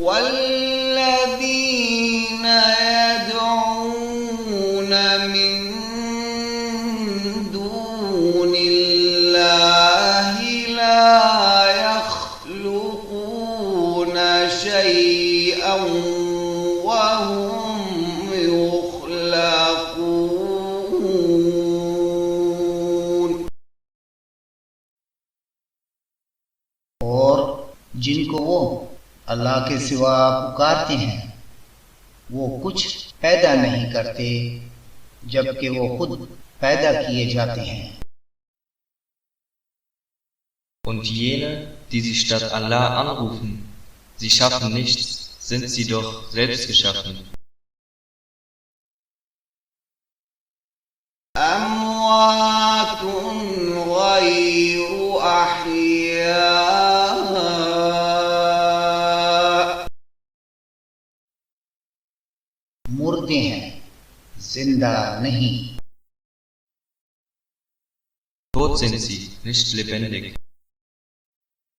वल्लज़ीन यदऊन मिन दूनिल्लाहि ला यख्लुक़ून शैअन वहुम युख़्लक़ून। और जिनको वो अल्लाह के सिवा पुकारते हैं वो कुछ पैदा नहीं करते जबकि वो खुद पैदा किए जाते हैं। Und jene, die sich statt Allah anrufen, sie schaffen nichts, sind sie doch selbst geschaffen. أموات غير أحياء मुर्दे हैं जिंदा नहीं। Tot sind sie, nicht lebendig.